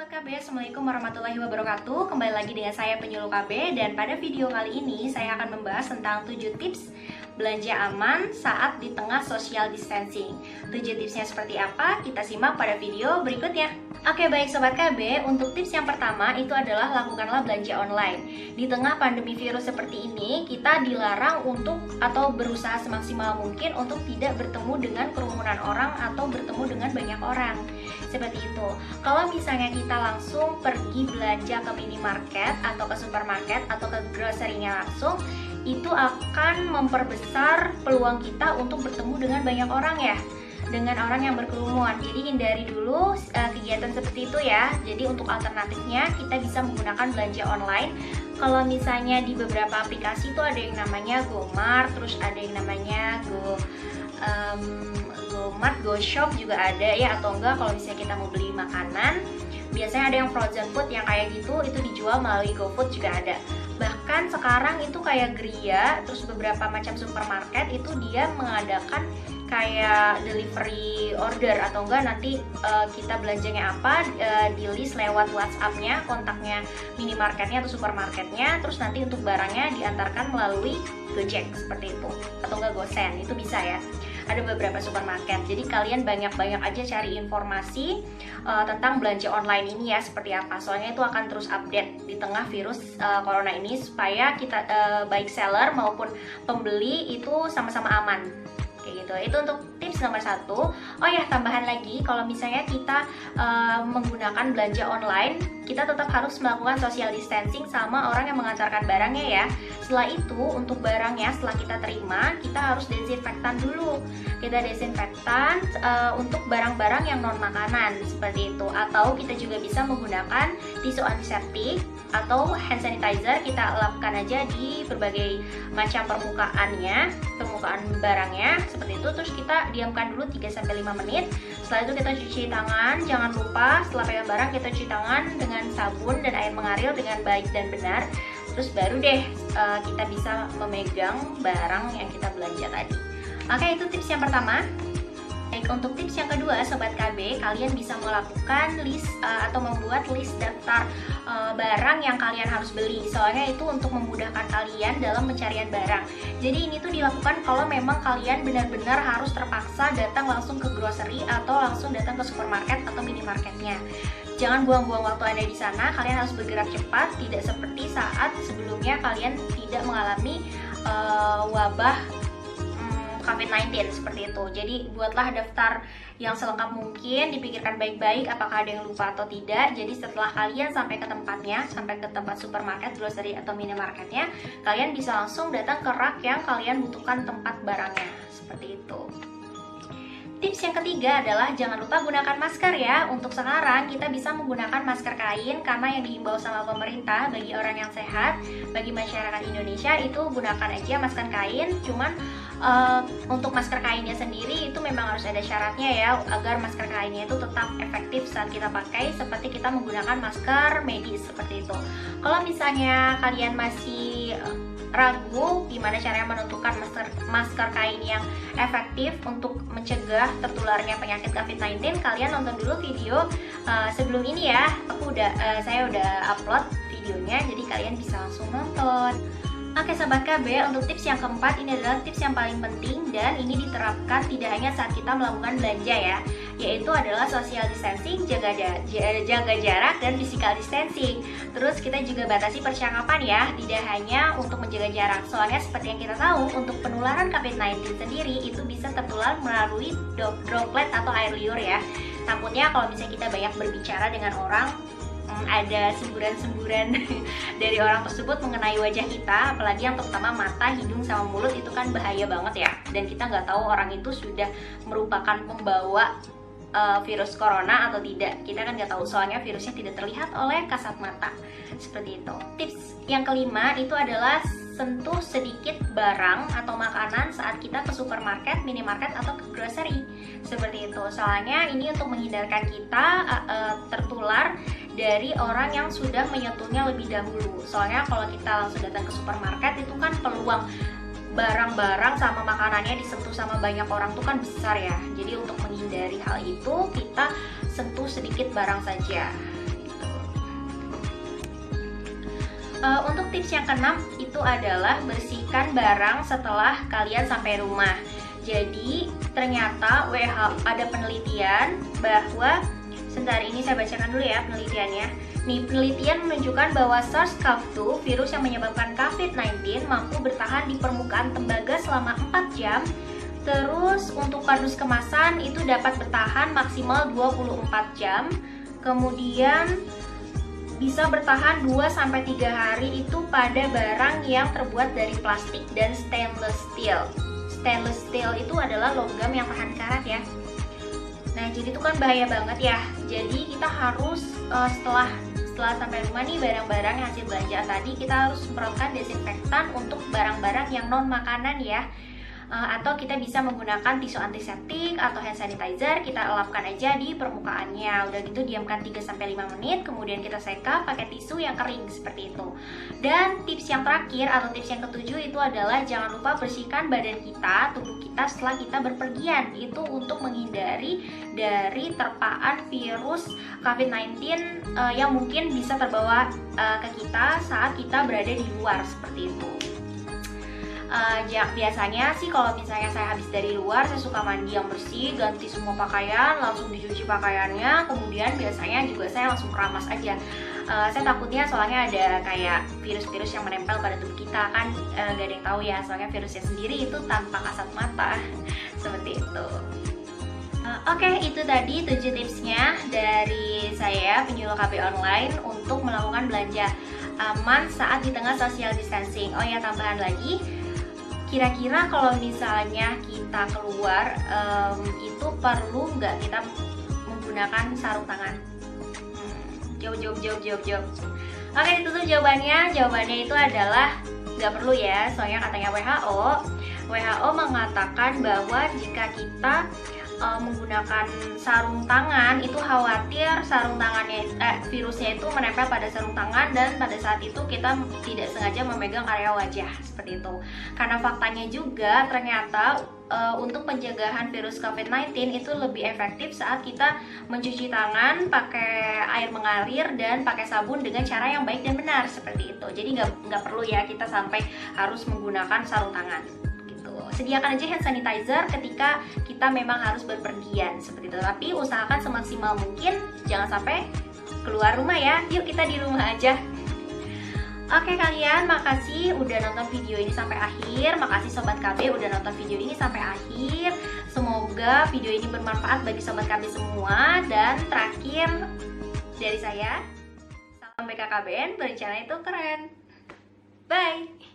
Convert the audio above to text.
Sobat KB, Assalamualaikum warahmatullahi wabarakatuh. Kembali lagi dengan saya penyuluh KB. Dan pada video kali ini saya akan membahas tentang 7 tips belanja aman saat di tengah social distancing. 7 tipsnya seperti apa? Kita simak pada video berikutnya. Oke, baik Sobat KB, untuk tips yang pertama itu adalah lakukanlah belanja online. Di tengah pandemi virus seperti ini, kita dilarang untuk atau berusaha semaksimal mungkin untuk tidak bertemu dengan kerumunan orang atau bertemu dengan banyak orang. Seperti itu. Kalau misalnya kita langsung pergi belanja ke minimarket atau ke supermarket atau ke grocery-nya langsung, itu akan memperbesar peluang kita untuk bertemu dengan banyak orang ya, dengan orang yang berkerumun. Jadi hindari dulu kegiatan seperti itu ya. Jadi untuk alternatifnya kita bisa menggunakan belanja online. Kalau misalnya di beberapa aplikasi itu ada yang namanya GoMart, terus ada yang namanya GoMart, GoShop juga ada ya, atau enggak kalau misalnya kita mau beli makanan, biasanya ada yang frozen food yang kayak gitu, itu dijual melalui GoFood juga ada. Bahkan sekarang itu kayak Gria, terus beberapa macam supermarket itu dia mengadakan kayak delivery order, atau enggak nanti kita belanjanya apa di list lewat WhatsApp-nya, kontaknya minimarketnya atau supermarketnya, terus nanti untuk barangnya diantarkan melalui Gojek seperti itu, atau enggak GoSend, itu bisa ya. Ada beberapa supermarket, jadi kalian banyak-banyak aja cari informasi tentang belanja online ini ya, seperti apa. Soalnya itu akan terus update di tengah virus corona ini, supaya kita baik seller maupun pembeli itu sama-sama aman. Kayak gitu. Itu untuk tips nomor 1. Oh ya, tambahan lagi, kalau misalnya kita menggunakan belanja online, kita tetap harus melakukan social distancing sama orang yang mengantarkan barangnya ya. Setelah itu, untuk barangnya setelah kita terima, kita harus desinfektan dulu. Kita desinfektan untuk barang-barang yang non makanan seperti itu. Atau kita juga bisa menggunakan tisu antiseptik atau hand sanitizer, kita lapkan aja di berbagai macam permukaan barangnya seperti itu. Terus kita diamkan dulu 3-5 menit. Setelah itu kita cuci tangan. Jangan lupa setelah pegang barang kita cuci tangan dengan sabun dan air mengalir dengan baik dan benar. Terus baru deh kita bisa memegang barang yang kita belanja tadi. Oke, itu tips yang pertama. Baik, untuk tips yang kedua Sobat KB, kalian bisa melakukan list atau membuat list daftar barang yang kalian harus beli. Soalnya itu untuk memudahkan kalian dalam pencarian barang. Jadi ini tuh dilakukan kalau memang kalian benar-benar harus terpaksa datang langsung ke grocery atau langsung datang ke supermarket atau minimarketnya. Jangan buang-buang waktu Anda di sana, kalian harus bergerak cepat, tidak seperti saat sebelumnya kalian tidak mengalami wabah COVID-19 seperti itu. Jadi buatlah daftar yang selengkap mungkin, dipikirkan baik-baik apakah ada yang lupa atau tidak. Jadi setelah kalian sampai ke tempatnya, sampai ke tempat supermarket, grocery atau minimarketnya, kalian bisa langsung datang ke rak yang kalian butuhkan tempat barangnya, seperti itu. Tips yang ketiga adalah jangan lupa gunakan masker ya. Untuk sekarang kita bisa menggunakan masker kain karena yang diimbau sama pemerintah bagi orang yang sehat, bagi masyarakat Indonesia itu gunakan aja masker kain. Cuman untuk masker kainnya sendiri itu memang harus ada syaratnya ya, agar masker kainnya itu tetap efektif saat kita pakai, seperti kita menggunakan masker medis seperti itu. Kalau misalnya kalian masih ragu gimana caranya menentukan masker kain yang efektif untuk mencegah tertularnya penyakit COVID-19, kalian nonton dulu video sebelum ini ya. Saya udah upload videonya, jadi kalian bisa langsung nonton. Oke Sobat KB, untuk tips yang keempat ini adalah tips yang paling penting dan ini diterapkan tidak hanya saat kita melakukan belanja ya, yaitu adalah social distancing, jaga jarak dan physical distancing. Terus kita juga batasi percakapan ya, tidak hanya untuk menjaga jarak. Soalnya seperti yang kita tahu, untuk penularan COVID-19 sendiri itu bisa tertular melalui droplet atau air liur ya. Takutnya kalau misalnya kita banyak berbicara dengan orang, ada semburan-semburan dari orang tersebut mengenai wajah kita, apalagi yang terutama mata, hidung, sama mulut, itu kan bahaya banget ya. Dan kita nggak tahu orang itu sudah merupakan pembawa virus corona atau tidak. Kita kan nggak tahu, soalnya virusnya tidak terlihat oleh kasat mata. Seperti itu. Tips yang kelima itu adalah sentuh sedikit barang atau makanan saat kita ke supermarket, minimarket, atau ke grocery. Seperti itu. Soalnya ini untuk menghindarkan kita tertular dari orang yang sudah menyentuhnya lebih dahulu. Soalnya kalau kita langsung datang ke supermarket itu kan peluang barang-barang sama makanannya disentuh sama banyak orang tuh kan besar ya. Jadi untuk menghindari hal itu, kita sentuh sedikit barang saja gitu. Untuk tips yang keenam itu adalah bersihkan barang setelah kalian sampai rumah. Jadi ternyata ada penelitian bahwa, sebentar ini saya bacakan dulu ya penelitiannya. Nih, penelitian menunjukkan bahwa SARS-CoV-2, virus yang menyebabkan COVID-19, mampu bertahan di permukaan tembaga selama 4 jam. Terus untuk kardus kemasan itu dapat bertahan maksimal 24 jam. Kemudian bisa bertahan 2-3 hari itu pada barang yang terbuat dari plastik dan stainless steel. Stainless steel itu adalah logam yang tahan karat ya. Nah, jadi itu kan bahaya banget ya. Jadi kita harus setelah sampai rumah nih, barang-barang yang hasil belanja tadi kita harus semprotkan desinfektan untuk barang-barang yang non makanan ya. Atau kita bisa menggunakan tisu antiseptik atau hand sanitizer, kita elapkan aja di permukaannya. Udah gitu diamkan 3-5 menit, kemudian kita seka pakai tisu yang kering seperti itu. Dan tips yang terakhir atau tips yang ketujuh itu adalah jangan lupa bersihkan badan kita, tubuh kita setelah kita berpergian. Itu untuk menghindari dari terpaan virus COVID-19 yang mungkin bisa terbawa ke kita saat kita berada di luar seperti itu. Biasanya sih kalau misalnya saya habis dari luar, saya suka mandi yang bersih, ganti semua pakaian, langsung dicuci pakaiannya, kemudian biasanya juga saya langsung keramas aja. Saya takutnya soalnya ada kayak virus-virus yang menempel pada tubuh kita kan, gak ada yang tahu ya, soalnya virusnya sendiri itu tanpa kasat mata seperti itu. Oke, itu tadi 7 tipsnya dari saya, penjual KB online, untuk melakukan belanja aman saat di tengah social distancing. Oh ya, tambahan lagi, kira-kira kalau misalnya kita keluar itu perlu nggak kita menggunakan sarung tangan? Jawab. Oke, itu tuh jawabannya. Jawabannya itu adalah nggak perlu ya. Soalnya katanya WHO mengatakan bahwa jika kita menggunakan sarung tangan itu khawatir sarung tangannya virusnya itu menempel pada sarung tangan, dan pada saat itu kita tidak sengaja memegang area wajah seperti itu. Karena faktanya juga ternyata untuk pencegahan virus COVID-19 itu lebih efektif saat kita mencuci tangan pakai air mengalir dan pakai sabun dengan cara yang baik dan benar seperti itu. Jadi nggak perlu ya kita sampai harus menggunakan sarung tangan. Sediakan aja hand sanitizer ketika kita memang harus berpergian seperti itu. Tapi usahakan semaksimal mungkin jangan sampai keluar rumah ya. Yuk kita di rumah aja. Oke kalian, makasih udah nonton video ini sampai akhir. Makasih Sobat KB udah nonton video ini sampai akhir. Semoga video ini bermanfaat bagi Sobat KB semua. Dan terakhir dari saya, salam BKKBN, berencana itu keren. Bye.